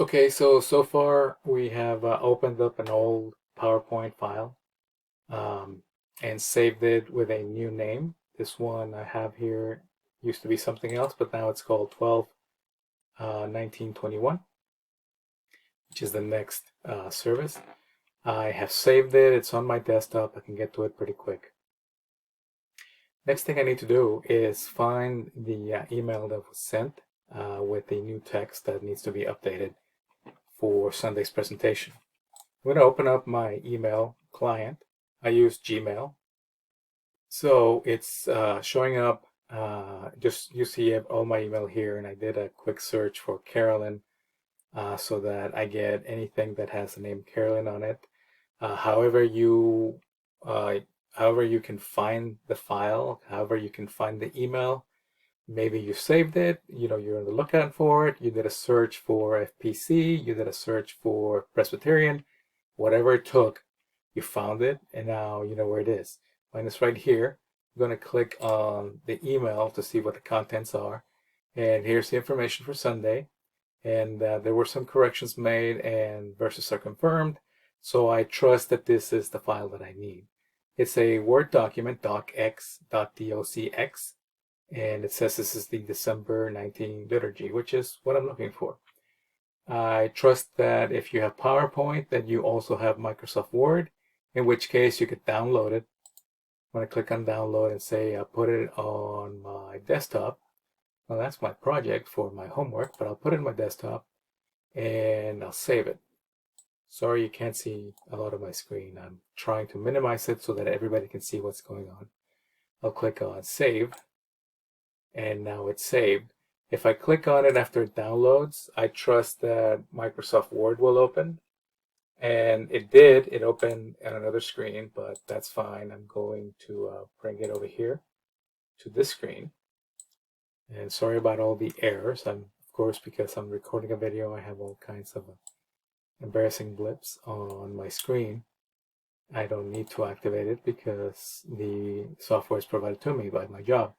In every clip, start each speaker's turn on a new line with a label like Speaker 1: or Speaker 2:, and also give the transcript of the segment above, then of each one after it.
Speaker 1: Okay, so far we have opened up an old PowerPoint file and saved it with a new name. This one I have here used to be something else, but now it's called 12 1921, which is the next service. I have saved it. It's on my desktop. I can get to it pretty quick. Next thing I need to do is find the email that was sent with the new text that needs to be updated for Sunday's presentation. I'm going to open up my email client. I use Gmail. So it's showing up, just you see all my email here, and I did a quick search for Carolyn so that I get anything that has the name Carolyn on it. However you can find the file, however you can find the email. Maybe you saved it, you're on the lookout for it, you did a search for FPC, you did a search for Presbyterian, whatever it took, you found it, and now you know where it is. Mine is right here. I'm going to click on the email to see what the contents are. And here's the information for Sunday. And there were some corrections made and verses are confirmed. So I trust that this is the file that I need. It's a Word document, docx.docx. And it says this is the December 19 liturgy, which is what I'm looking for. I trust that if you have PowerPoint, that you also have Microsoft Word, in which case you could download it. I'm going to click on download and say I'll put it on my desktop. Well, that's my project for my homework, but I'll put it on my desktop and I'll save it. Sorry you can't see a lot of my screen. I'm trying to minimize it so that everybody can see what's going on. I'll click on save, and now it's saved. If I click on it after it downloads, I trust that Microsoft Word will open. And it did. It opened on another screen, but that's fine. I'm going to bring it over here to this screen. And sorry about all the errors. Of course, because I'm recording a video, I have all kinds of embarrassing blips on my screen. I don't need to activate it because the software is provided to me by my job.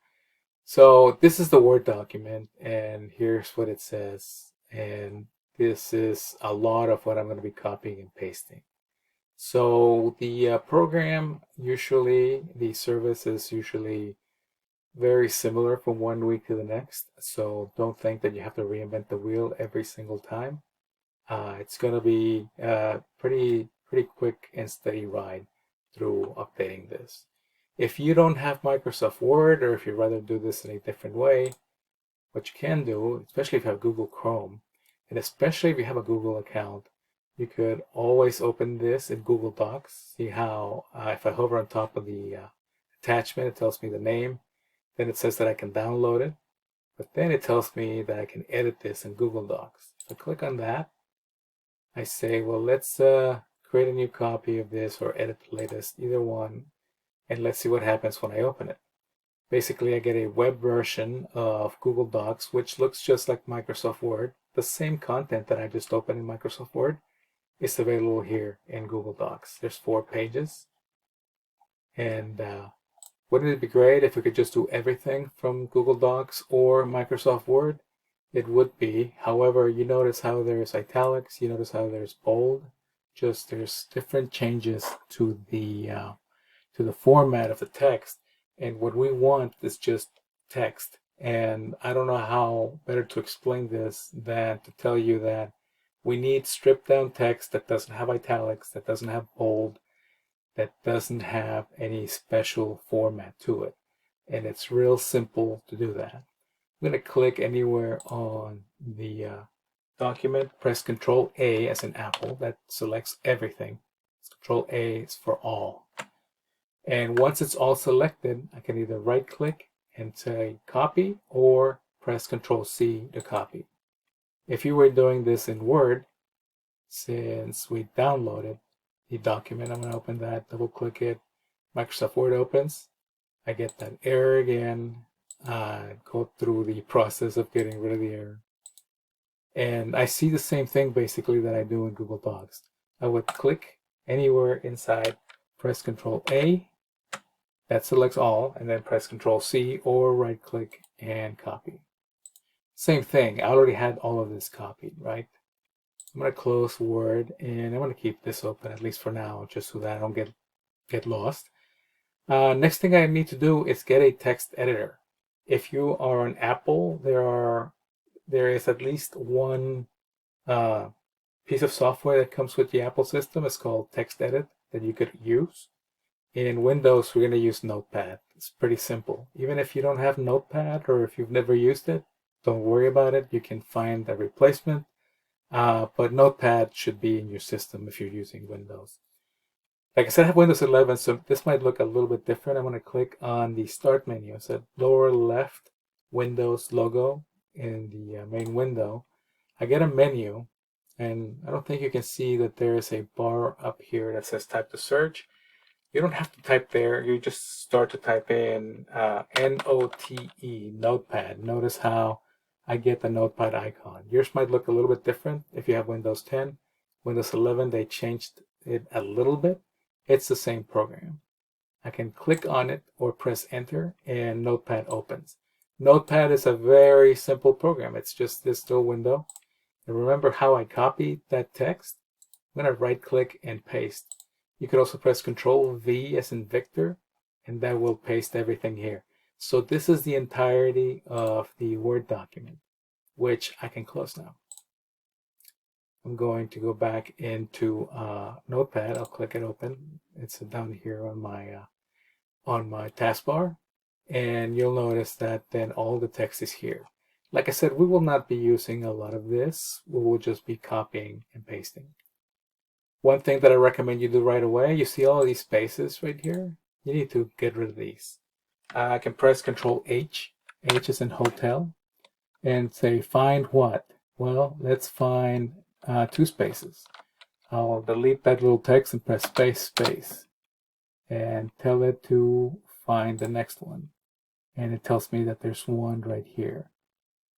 Speaker 1: So this is the Word document, and here's what it says. And this is a lot of what I'm going to be copying and pasting. So the program usually, the service is usually very similar from one week to the next. So don't think that you have to reinvent the wheel every single time. It's going to be a pretty quick and steady ride through updating this. If you don't have Microsoft Word, or if you'd rather do this in a different way, what you can do, especially if you have Google Chrome, and especially if you have a Google account, you could always open this in Google Docs. See how if I hover on top of the attachment, it tells me the name. Then it says that I can download it. But then it tells me that I can edit this in Google Docs. If I click on that, I say, well, let's create a new copy of this or edit the latest, either one. And let's see what happens when I open it. Basically, I get a web version of Google Docs, which looks just like Microsoft Word. The same content that I just opened in Microsoft Word is available here in Google Docs. There's 4 pages. And wouldn't it be great if we could just do everything from Google Docs or Microsoft Word? It would be. However, you notice how there's italics, you notice how there's bold. Just there's different changes to the format of the text, and what we want is just text. And I don't know how better to explain this than to tell you that we need stripped down text that doesn't have italics, that doesn't have bold, that doesn't have any special format to it. And it's real simple to do that. I'm going to click anywhere on the document, press Control A as in Apple. That selects everything. Control A is for all. And once it's all selected, I can either right click and say copy or press Control C to copy. If you were doing this in Word, since we downloaded the document, I'm going to open that, double click it, Microsoft Word opens, I get that error again, go through the process of getting rid of the error. And I see the same thing basically that I do in Google Docs. I would click anywhere inside, press Control A, that selects all, and then press Control C or right click and copy. Same thing, I already had all of this copied, right? I'm going to close Word, and I'm going to keep this open at least for now, just so that I don't get lost. Next thing I need to do is get a text editor. If you are on Apple, there is at least one piece of software that comes with the Apple system. It's called TextEdit that you could use. In Windows, we're going to use Notepad. It's pretty simple. Even if you don't have Notepad or if you've never used it, don't worry about it. You can find a replacement. But Notepad should be in your system if you're using Windows. Like I said, I have Windows 11, so this might look a little bit different. I'm going to click on the Start menu. It's at lower left Windows logo in the main window. I get a menu, and I don't think you can see that there is a bar up here that says Type to Search. You don't have to type there. You just start to type in N-O-T-E, Notepad. Notice how I get the Notepad icon. Yours might look a little bit different if you have Windows 10. Windows 11, they changed it a little bit. It's the same program. I can click on it or press enter and Notepad opens. Notepad is a very simple program. It's just this little window. And remember how I copied that text? I'm going to right click and paste. You could also press Control V as in Victor, and that will paste everything here. So this is the entirety of the Word document, which I can close now. I'm going to go back into Notepad. I'll click it open. It's down here on my taskbar, and you'll notice that then all the text is here. Like I said, we will not be using a lot of this. We will just be copying and pasting. One thing that I recommend you do right away, you see all of these spaces right here? You need to get rid of these. I can press Control H, H is in hotel, and say find what? Well, let's find 2 spaces. I'll delete that little text and press space, and tell it to find the next one. And it tells me that there's one right here.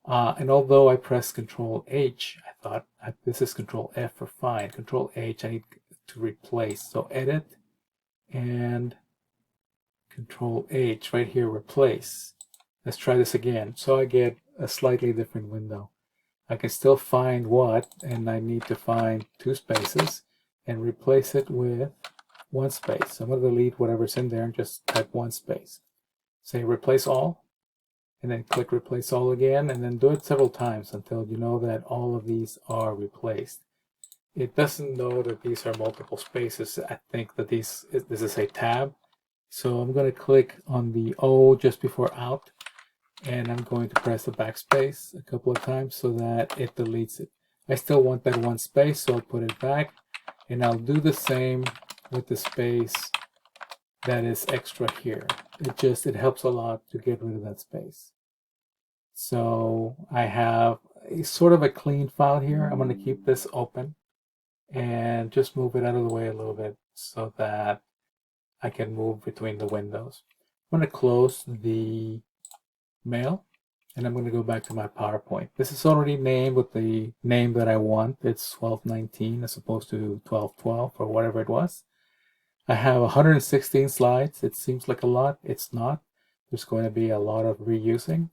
Speaker 1: And although I pressed Control H, I thought this is Control F for find. Control H, I need to replace. So edit and Control H right here, replace. Let's try this again. So I get a slightly different window. I can still find what, and I need to find 2 spaces and replace it with 1 space. So I'm going to delete whatever's in there and just type 1 space. Say replace all. And then click replace all again, and then do it several times until you know that all of these are replaced. It doesn't know that these are multiple spaces. I think that this is a tab. So I'm going to click on the O just before out, and I'm going to press the backspace a couple of times so that it deletes it. I still want that 1 space, so I'll put it back, and I'll do the same with the space that is extra here. It helps a lot to get rid of that space. So I have a sort of a clean file here. I'm going to keep this open and just move it out of the way a little bit so that I can move between the windows. I'm going to close the mail, and I'm going to go back to my PowerPoint. This is already named with the name that I want. It's 1219 as opposed to 1212 or whatever it was. I have 116 slides. It seems like a lot. It's not. There's going to be a lot of reusing.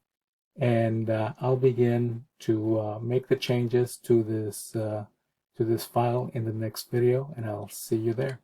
Speaker 1: And I'll begin to make the changes to this file in the next video, and I'll see you there.